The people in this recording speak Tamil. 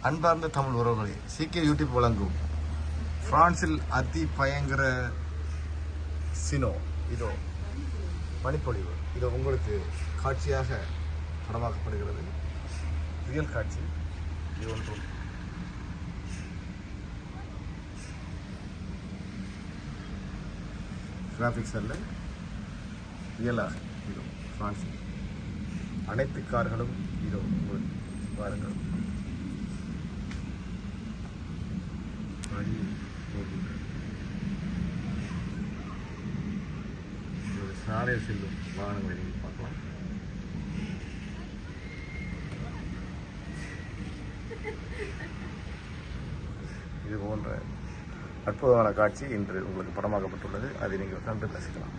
அன்பார்ந்த தமிழ் உறவுகளே, சிகே யூடியூப் வழங்கும் பிரான்சில் அதி பயங்கர சினோ இதோ பனிப்பொழிவு இதோ உங்களுக்கு காட்சியாக படமாக்கப்படுகிறது. ரியல் காட்சி இது ஒன்றும் கிராஃபிக்ஸ் அல்ல, ரியலாக இதோ பிரான்சில் அனைத்து கார்களும் இதோ உங்களுக்கு பாருங்கள் சாலையில் செல்லும் வாகனங்களை நீங்கள் பார்க்கலாம். இது போன்ற அற்புதமான காட்சி இன்று உங்களுக்கு படமாக்கப்பட்டுள்ளது. அதை நீங்கள் கண்டு ரசிக்கலாம்.